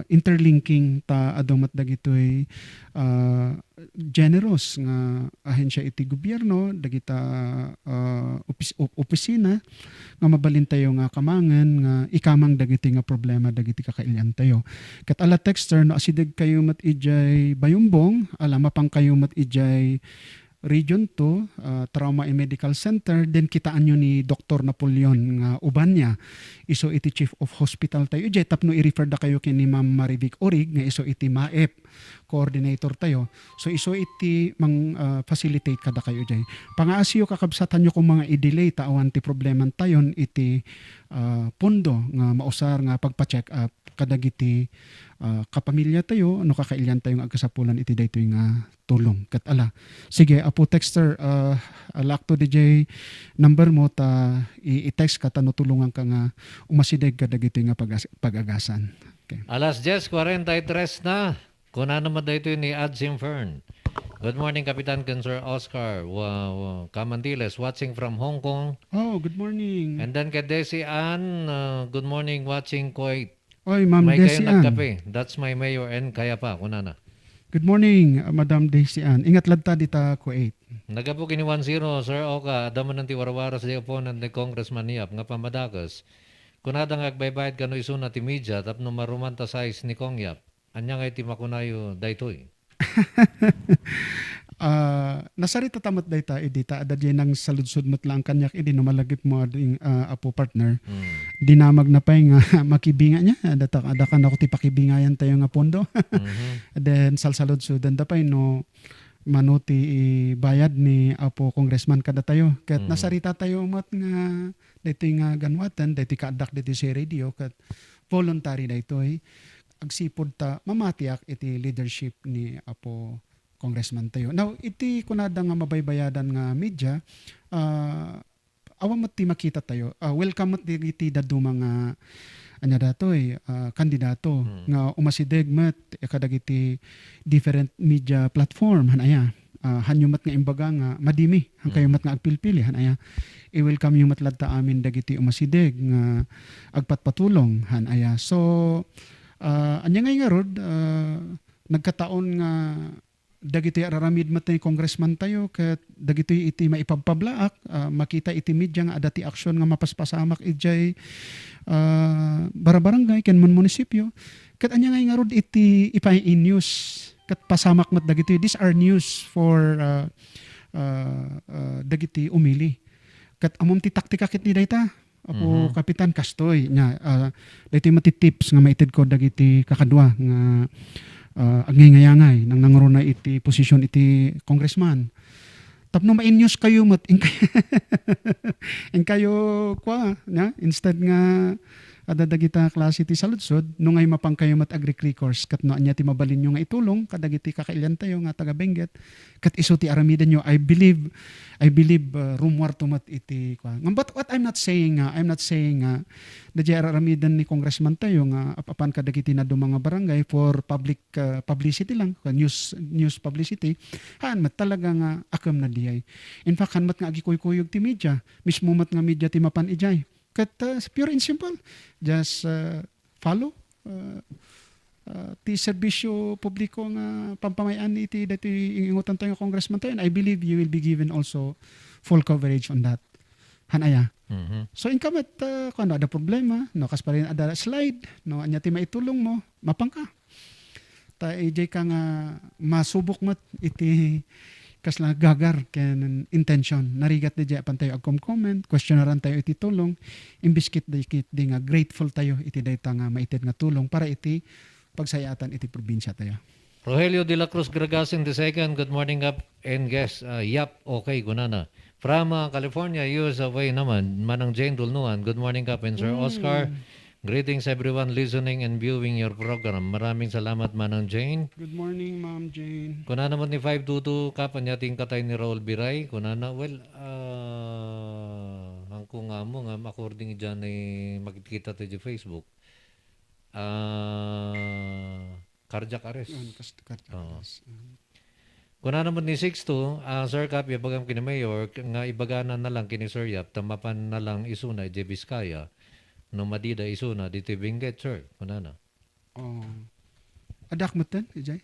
interlinking ta adumat dagitoy generous nga ahensya iti gobyerno dagita opisina nga mabalin tayo nga kamangan nga ikamang dagiti nga problema dagiti kakailyan tayo. Ket ala texter no asideg kayo mat ijay bayumbong ala mapang kayo mat ijay Region 2 Trauma and Medical Center then kitaan nyo ni Dr. Napoleon nga uban niya iso iti Chief of Hospital tayo ijay tapno i-refer da kayo kini Ma'am Marivic Orig nga iso iti MAEP coordinator tayo so iso iti mang facilitate kada kayo ijay pangaasiyo kakabsatan nyo kung mga i-delay tawan ti probleman tayon iti pondo nga mausar nga pagpa-check up kadagiti kapamilya tayo ano kakailyan tayo nga agkasapulan iti daytoy nga tulong ket ala sige apo texter lakto DJ number mo ta i-text ka ta no tulungan ka nga umasideg kadagiti nga pag-agasan. Okay. Alas 10:43 na. Kuna naman dito ni Adzim Fern. Good morning, Kapitan Sir Oscar Camandiles, watching from Hong Kong. Oh, good morning. And then kay Desi Ann, good morning, watching Kuwait. Oy, Ma'am May Desi kayo Ann. nagkape. That's my mayor and kaya pa, kuna na. Good morning, Madam Desi Ann. Ingat ladta dita Kuwait. Nagapo kini 1-0, Sir Oka, adaman ng tiwarawara sa opponent ni Congressman Niap, nga pamadakas. Kunadang agbaybayad kano iso na ti media, tapno marumantasize ni Kong Yap. Anya nga iti makunayo daytoy. Nasarita tamat dayta edita adadya nang saludsod mat lang kanyak idi no malagip mo ading apo partner. Dinamag na pay nga makibinga niya data kan ako ti pakibingayan tayo nga pondo. Then salsaludsudan da pay no manuti bayad ni apo congressman kada tayo. Ket nasarita tayo mat nga daytoy nga ganwatan daytoy kaadak daytoy sa radio ket voluntary daytoy agsipod ta mamatiak iti leadership ni apo congressman tayo. Now iti kunada nga mabaybayadan nga media awam mat ti makita tayo. Welcome mat iti daduma nga anya datoy kandidato nga umasideg mat kadagiti different media platform hanaya. Hanyumat nga imbaga nga madimi hangkayumat nga agpilpili hanaya. I-welcome yung matladta amin dagiti umasideg nga agpatpatulong hanaya. So anya nga rod nagkataon nga dagiti araramid matay congressman tayo ket dagiti iti maipagpablaak makita iti media nga adati aksyon nga mapaspasamak ijay barabarangay ken man munisipyo ket anya nga rod iti ipay news ket pasamak mat dagiti these are news for dagiti umili ket amom ti taktika ket ni dayta apo kapitan kastoy nya daytoy mati tips nga maited ko dagiti kakadwa nga agngay-ngayangay nang nanguruna iti posisyon iti congressman. Tapno ma-in-news kayo mat in kayo kwa na instead nga adadagita klase ti saludsod no ngay mapang kayo mat agri-recourse kat no anya ti mabalin nyo nga itulong kadagiti kakailyan tayo nga taga Benguet kat iso ti aramidan nyo I believe rumwar tumat iti kwa. But what I'm not saying dadya aramidan ni congressman tayo nga apan kadagiti na do mga barangay for public publicity lang news publicity han mat talaga nga akam na diay. In fact han mat nga agikuyog ti media mismo mat nga media ti mapan ijay. Kat pure and simple, just follow ti serbisyo publiko nga pampamayan iti dati ingutan tayo congressman tayo. I believe you will be given also full coverage on that. Hanaya. So in kamat kung ano ada problema, no kas pa rin ada slide, no anya ti maitulong mo, mapangka. Ta ejay ka nga masubok mat iti kasla gagar ken intention narigat di apan tayo agkom comment questionaran tayo iti tulong imbis kit di nga grateful tayo iti dayta nga maited nga tulong para iti pagsayatan iti probinsya tayo. Rogelio de la Cruz Gragasin II, good morning up and guest. Yap, okay, gunana. From California, US away naman, Manang Jane Dulnuan, good morning up and Sir Oscar. Greetings everyone listening and viewing your program. Maraming salamat Manang Jane. Good morning, Ma'am Jane. Kuna naman ni 522 kapan yating katay ni Raul Biray. Kuna na, well, ang kung nga mo nga, according dyan ay makikita tayo sa Facebook. Cardiac arrest. Kuna naman ni 62, Sir Kap, ibagam kini Mayor, nga ibaganan na lang kini Sir Yap, tamapan na lang isuna, J. Vizcaya. No madida isuna dito Benguet, sir. Kuna na. Oh. Adak mo tan, Ijay?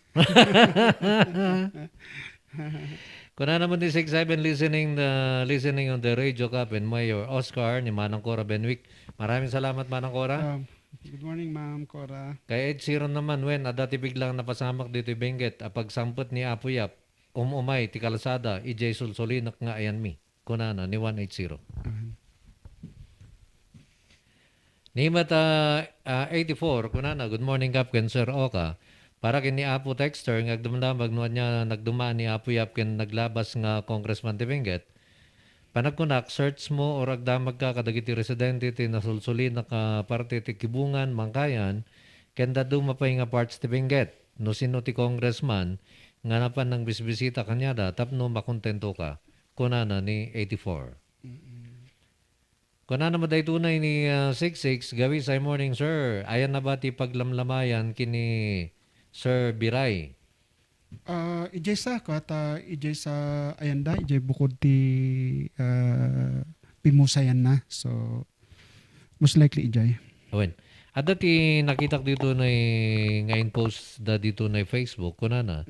Kuna naman ni 67 listening on the radio Kap and Mayor Oscar ni Manang Cora Benwick. Maraming salamat Manang Cora. Good morning, Ma'am Cora. Kay Ed Sheeran naman, dati biglang napasamak dito Benguet. Apag sampot ni Apo Yap, umay ti kalsada, ijay sulsulinak nga ayan mi. Kuna na, ni 180. Nimat 84, kunana, good morning Kapken Sir Oka. Para kini Apo Texter, ngagdumdamag nuan niya nagdumaan ni Apo Yapken naglabas nga Congressman ti Benguet. Panagkunak, search mo o ragdamag ka kadagiti residente ti nasulsuli na ka parte ti Kibungan, Mangkayan, kenda dumapay nga parts ti Benguet. No sino ti Congressman, nga napan ng bisbisita kanyada, tapno makontento ka. Kunana ni 84. Kuna naman dahi tunay ni 66, gawi sa morning sir. Ayan na ba ti paglamlamayan kini Sir Biray? Ijay sa ijay sa ayanda, ijay bukod ti pimusayan na. So, most likely ijay. Awen. At dati nakitak dito na ngayon post da dito na Facebook. Kuna na.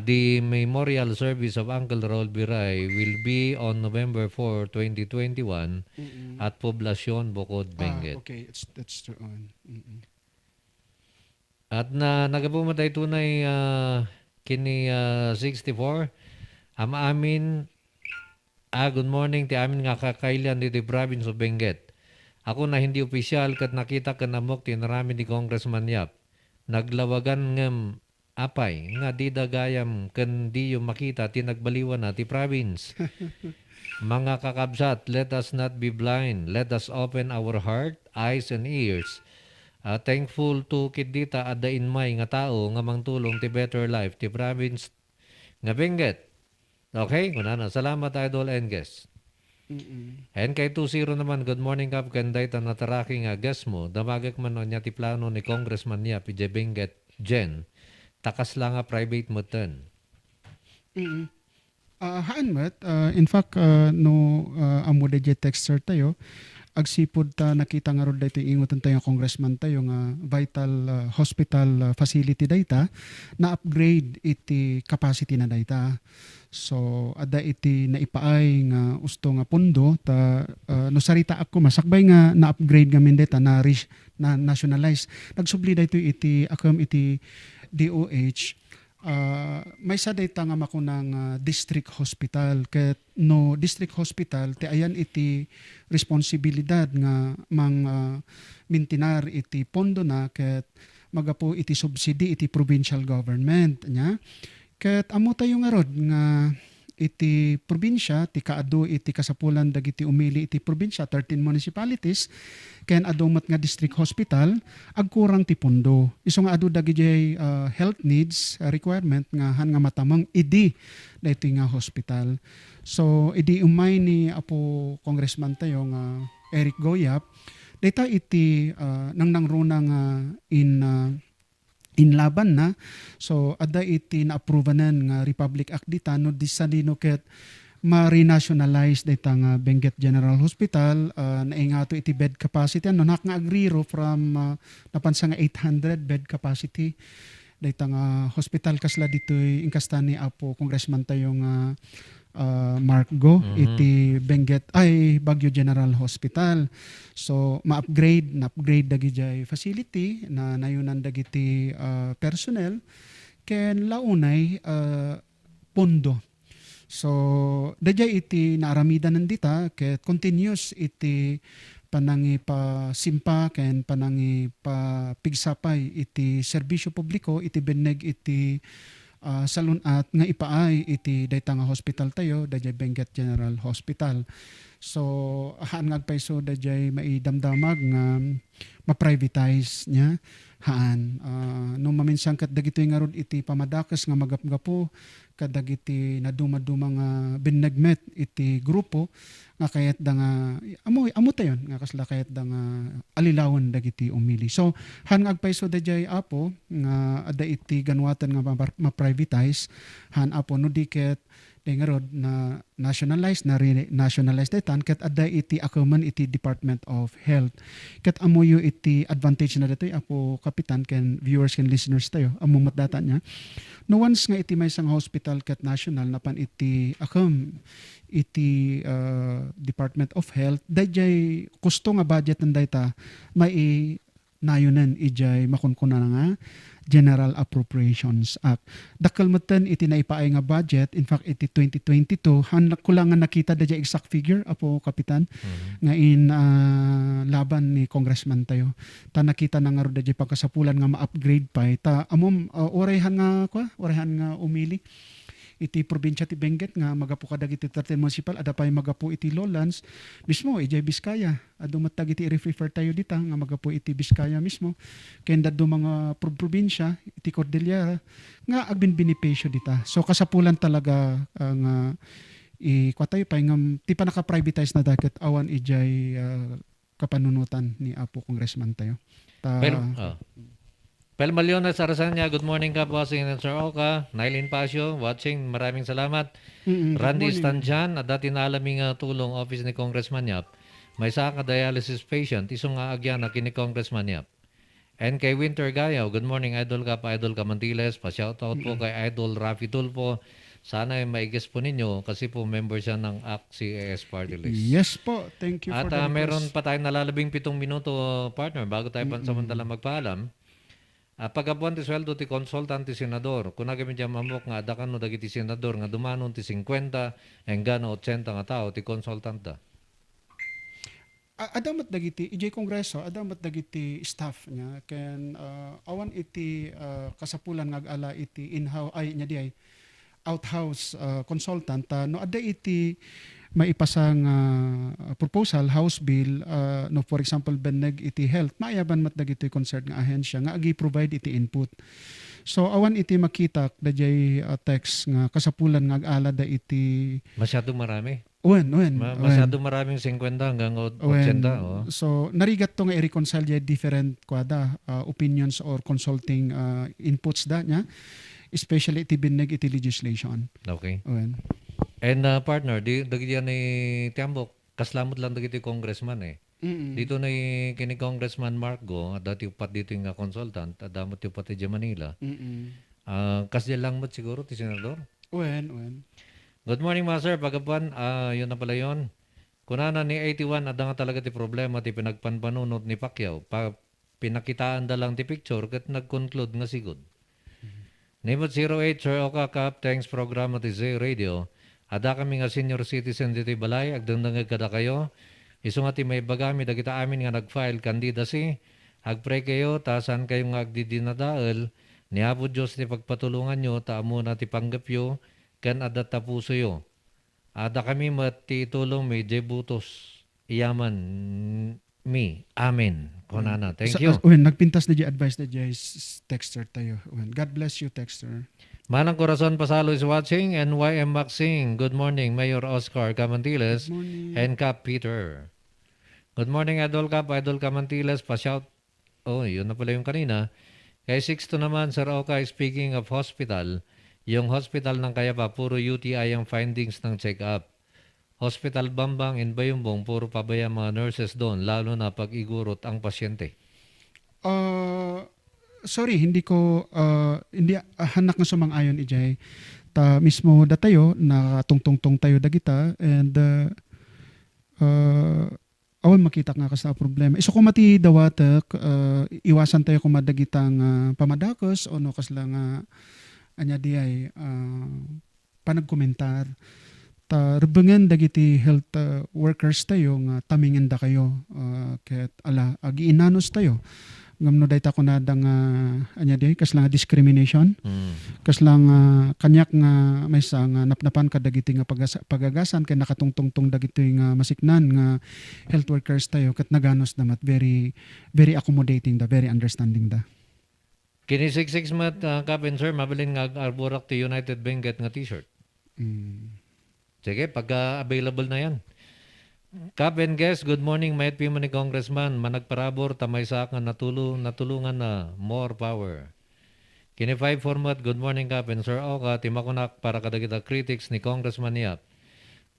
The memorial service of Uncle Raul Biray will be on November 4, 2021 at Poblacion, Bocod, Benguet. Okay, that's true. At nagapumatay tunay kini 64. Amin, good morning, ti amin nga kakailan dito province of Benguet. Ako na hindi opisyal kat nakita ka namok ti narami ni Congressman Yap. Naglawagan ngem apay nga di dagayam ken di yung makita tinagbaliwan na ti province. Mga kakabsat, let us not be blind. Let us open our heart, eyes, and ears. Thankful to kidita ada inmay nga tao nga mangtulong ti better life ti province nga Benguet. Okay? Kuna na. Salamat idol and guest. And kay 20 naman, good morning Kap kanday ta nataraki nga guest mo. Damagak man niya ti plano ni Congressman niya pi Benguet Jen. Takas lang nga private mo ten. Haan mat, in fact, amo da texter tayo, agsipod ta nakita nga rod dayto ingutan tayo congressman tayo nga vital hospital facility dayta na upgrade iti capacity na dayta. So ada iti naipaay nga usto nga pondo ta no sarita ako masakbay nga na upgrade gamin dayta na nationalize. Nagsubli dayto iti akam iti DOH. May sa dayta nga makunang district hospital ket no district hospital ti ayan iti responsibilidad nga mang mintinar iti pondo na ket magapo iti subsidy iti provincial government nya. Ket amo tayo nga rod nga iti probinsya ti kaadu iti kasapulan dagiti umili iti probinsya 13 municipalities ken adu met nga district hospital agkurang ti pundo. Isu nga adu dagiti health needs requirement nga han nga matamang idi daytoy nga hospital. So idi umay ni apo congressman tayo nga Eric Goyap dayta iti nangruna nga in laban na. So ada iti na-approvean nga Republic Act dita no disalino ket ma-renationalize dayta nga Benguet General Hospital naingato iti bed capacity no nak nga agriro from napansa nga 800 bed capacity dayta nga hospital kasla ditoy inkasta ni apo congressman tayo nga Mark Go iti Benguet Baguio General Hospital. So na-upgrade dagiti facility na nayunan dagiti personnel ken launay pondo. So dayjay iti naaramidan nandita ket continuous iti panangi pa simpa ken panangi pa pigsapay iti serbisyo publiko iti beneg iti salon at nga ipaay iti dayta nga hospital tayo dayjay Benguet General Hospital. So haan nga agpayso dayjay maidamdamag nga ma-privatize nya haan no maminsan ket dagitoy nga rod iti pamadakes nga magapgapo kadagiti naduma-duma nga binegmet iti grupo nga kayat da nga amo tayon nga kasla kayat da nga alilawan dagiti umili. So han nga agpayso dayjay apo nga ada iti ganwatan nga ma-privatize han apo no diket nga rod na nationalize daytan ket adda iti akuman iti Department of Health. Ket amoyo iti advantage na datoy apo kapitan ken viewers ken listeners tayo among matdata nya. No once nga iti may sang hospital ket national napan iti akam iti Department of Health dayjay kusto nga budget ng dayta may nayunan ijay makunkuna nga General Appropriations Act. Dakkel metten iti naipaay nga budget, in fact iti 2022 han kulangan nakita da exact figure apo kapitan nga in laban ni congressman tayo. Ta nakita na nga ro da pagkasapulan nga ma-upgrade pa ta amom orehan nga umili iti probinsya ti Benguet nga magapu kadag iti 13 municipal ada pay magapu iti Lowlands mismo ijay Biskaya adu matag iti refer tayo dita nga magapu iti Biskaya mismo ken dadto mga probinsya iti Cordillera nga agbinbenepisyo dita. So kasapulan talaga nga ikwatay pay nga ti pa naka-privatize na daket awan ijay kapanunutan ni apo congressman tayo. Pel Maliones Arasanya, good morning ka bossing and Sir Oka. Nailin Pasio, watching, maraming salamat. Randy Stanjan, dati na alaming tulong office ni Congressman Yap. May sa dialysis patient, isong agyan na kini Congressman Yap. And kay Winter Gayaw, good morning Idol ka Mantiles. Pa-shoutout po kay Idol Rafi Tulfo. Sana ay maigis po ninyo kasi po member siya ng ACT-CIS Party List. Yes po, thank you at for the request. meron pa tayong nalalabing 7 minuto partner bago tayo pansamantala magpaalam. Pagabuan ti sweldo ti konsultant ti senador, kung nagamit dyan mamok nga adakan no dagiti senador nga dumanon ti 50 hanggang 80 nga tao ti konsultant da. Adamat dagiti ijay kongreso, adamat dagiti staff nya ken awan iti kasapulan nga agala iti in-house outhouse consultant no ada iti maipasang proposal house bill no for example beneg iti health maayaban mat dagiti concerned nga ahensya nga agi provide iti input. So awan iti makita dayjay text nga kasapulan nga agala da iti masyado marami. Masyado maraming 50 hanggang 80. So narigat to nga i-reconcile different opinions or consulting inputs da nya especially iti beneg iti legislation. Okay. And partner, dagiti yan ni Tiambok, kaslamot lang dagiti congressman eh. Dito na kini Congressman Marco, dati upat dito yung consultant, adamot yung pati dyan Manila. Kasya lang mo siguro, ti senador? Good morning, Master. Pagapuan, yun na pala yun. Kunana ni 81, ada nga talaga ti problema, ti pinagpanpanunod ni Pacquiao. Pinakitaan da lang ti picture, kat nag-conclude nga sigod. Neighbor 08, Sir Oka Kap, thanks programa ti Z Radio. Ada kami nga senior citizen dito balay, agdang kada kayo. Iso nga ti may bagami, dagita amin nga nag-file candidacy, Agpray kayo, tasan kayo nga agdidinadaal, niyapo Diyos ti pagpatulungan nyo, taamo na ti panggapyo, kan adat tapuso yo. Ada kami mati tulong may butos. Iyaman mi. Amen. Konana. Thank you. Nagpintas na advice na texter tayo. God bless you, texter. Manang Corazon Pasalo is watching and YM Maxing. Good morning, Mayor Oscar Camantiles Good morning. and Cap Peter. Good morning, Idol Cap, Idol Camantiles. Pa-shout. Oh, yun na pala yung kanina. Kay Sixto naman, Sir Oka, speaking of hospital, yung hospital ng Kayapa, puro UTI ang findings ng check-up. Hospital Bambang in Bayumbong, puro pabaya mga nurses doon, lalo na pag igurot ang pasyente. Sorry, hindi hanak nga sumang-ayon ijay. Ta mismo datayo na tungtungtong tayo dagita and awan makita nga kas na problema. Iso ko mati dawatek iwasan tayo kung madagitang pamadakos o no kas lang anya di ay panagkomentar. Ta rebengan dagiti health workers tayo nga tamingen da kayo ket agiinanos tayo ngamno dayta ko na dang anya di kas lang discrimination kas lang kanyak nga may sa nga napnapan ka dagiti nga pagagasan kay nakatungtungtong dagiti nga masiknan nga health workers tayo ket naganos damat very very accommodating da very understanding da. Kini 66 mat Captain Sir, mabilin nga arburak ti United Benguet nga t-shirt. Sige, pagka available na yan. Cap and guest, good morning. Mayat pi mo ni Congressman. Managparabor, tamay sa akin, natulungan na. More power. Kini 5 format, good morning Cap and Sir Oka. Timakunak para kadagita critics ni Congressman Yap.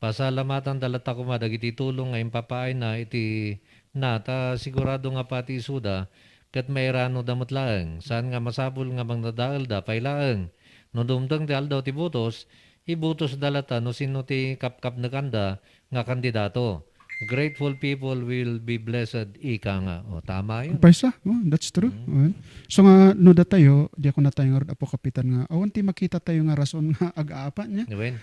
Pasalamatan dalata ko madagiti tulong nga impapain na iti ta sigurado nga pati isuda kat may rano damot laeng. Saan nga masabol nga bang nadaal da pailaeng. No dumdang di aldaw ti butos, ibutos dalata no sino ti kapkap na kanda nga kandidato. Grateful people will be blessed. Ika nga. O, tama yun. Paisa, that's true. So nga, no da tayo, di ako na tayo nga apo kapitan nga, awan ti makita tayo nga rason nga ag-aapa niya. Diba?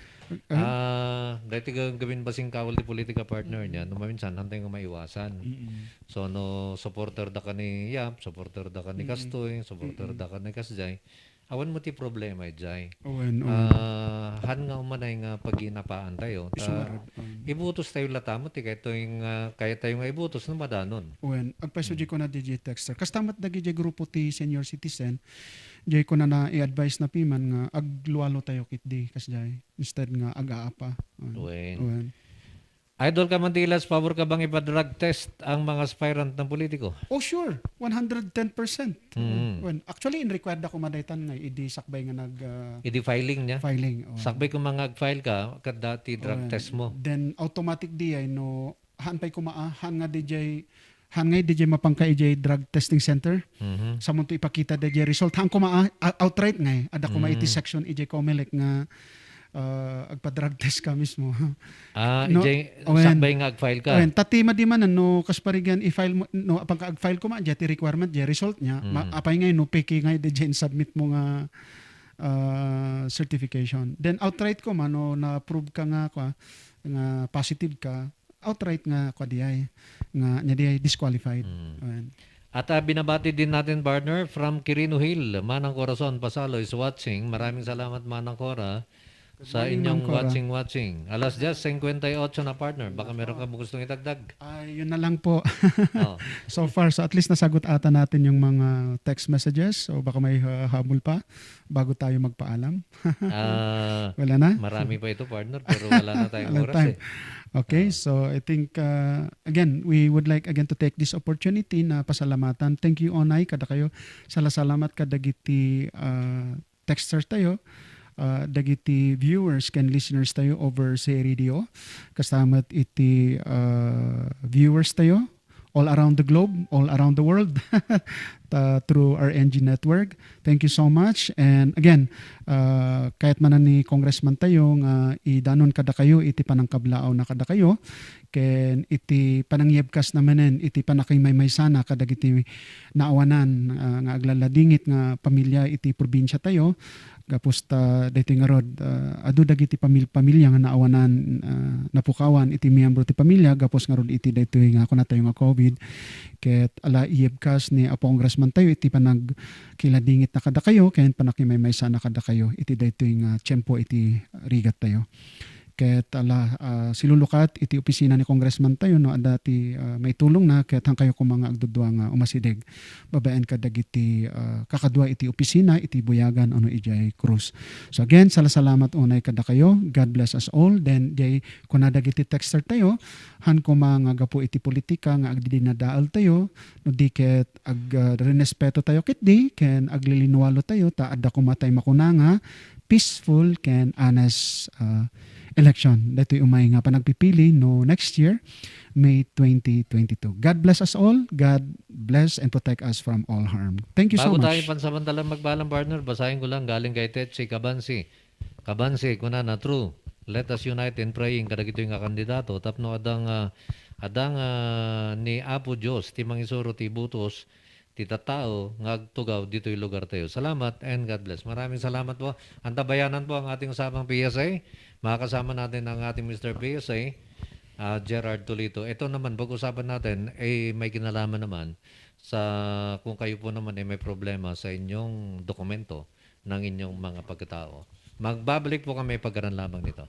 Dati gawin basing kawal di politika partner niya, no maminsan, hantay nga maiwasan. So, no, supporter da ka ni Yap, supporter da ka ni Kastoy, supporter da ka ni Kasjay. Awan mo ti problema, Jay. Han nga umanay nga pag-inapaan tayo. Ibutos tayo latamot, kaya tayo nga ibutos na madanon. Agpasuji ko na DJ Texter. Kastamat na DJ grupo ti senior citizen, jay ko na i-advise na piman nga aglualo tayo kit di kasjay. Instead nga ag-aapa. Idol Camantilas, pabor ka bang ipa-drug test ang mga aspirant ng politiko? Oh sure, 110%. Actually, in-required ako madaytan nga, sakbay nga filing niya? Filing. Sakbay kung mga file ka, kadati drug test mo. Then, automatic di ay, no, hanpay han nga DJ mapangka DJ drug testing center. Sa munto ipakita DJ result. Han outright nga, ada ko iti section DJ Comelec nga, agpa-drug test ka mismo. Sakbay nga ag-file ka. Tatima di man no kasparigan i-file mo no apang ag-file ko man jati requirement jay result niya apay ngay no peki ngay de submit mo nga certification. Then outright ko man no na-approve ka nga positive ka outright nga diay nga nya diay disqualified. At binabati din natin partner from Quirino Hill, Manang Corazon Pasalo is watching. Maraming salamat Manang Cora. Sa inyong watching. Alas 10:58 na partner. Baka meron ka gustong itagdag. Yun na lang po. So far, so at least nasagot ata natin yung mga text messages. O baka may habol pa bago tayo magpaalam. Wala na? Marami pa ito partner pero wala na tayong oras Okay, so I think again, we would like again to take this opportunity na pasalamatan. Thank you Onay kada kayo. Salamat kadagiti texters tayo. Dagiti viewers can listeners tayo over sa radio. Kastamat iti viewers tayo all around the globe, all around the world through our NG network. Thank you so much. And again, kahit man ni Congressman tayo nga idanon kada kayo, iti panangkablaaw na kada kayo, ken iti panangyebkas namanen, iti panakimay sana kadagiti naawanan nga aglaladingit nga pamilya iti probinsya tayo, Gapos ta dito nga rod, adu dagiti pamilya nga naawanan, napukawan iti miyembro ti pamilya, gapos nga rod iti dito nga kuna tayo nga COVID, ket ala iibkas ni Apo Congressman tayo, iti panag kiladingit na kada kayo, ken panakimay sana kada kayo, iti dito nga tiyempo iti rigat tayo. Ket ala silulukat iti opisina ni Congressman tayo no adati may tulong na ket hang kayo kung mga agdudwa nga umasideg babaen ka dagiti kakadwa iti opisina iti buyagan ono ijay Cruz. So again salamat unay kada kayo. God bless us all. Then jay kun dagiti texter tayo han ko mga gapo iti politika nga agdidinadaal tayo no di ket renespeto tayo ket di ken aglilinwalo tayo ta adda kumatay makunanga peaceful ken honest election. Dito umay nga panagpipili no next year, May 2022. God bless us all. God bless and protect us from all harm. Thank you so Bago much. tayo pansamantalang magbalang partner, basahin ko lang galing kay Tetsi Kabansi. Kabansi, kuna na true. Let us unite in praying kadagito nga kandidato. Tapno adang ni Apo Diyos, ti mangisuro ti butos, ti tatao, ngagtugaw dito yung lugar tayo. Salamat and God bless. Maraming salamat po. Antabayanan po ang ating usapang PSA. Makakasama natin ang ating Mr. PSA, Gerard Tolito. Ito naman, pag-usapan natin, may kinalaman naman sa kung kayo po naman may problema sa inyong dokumento ng inyong mga pagkatao. Magbabalik po kami pagkaran lamang nito.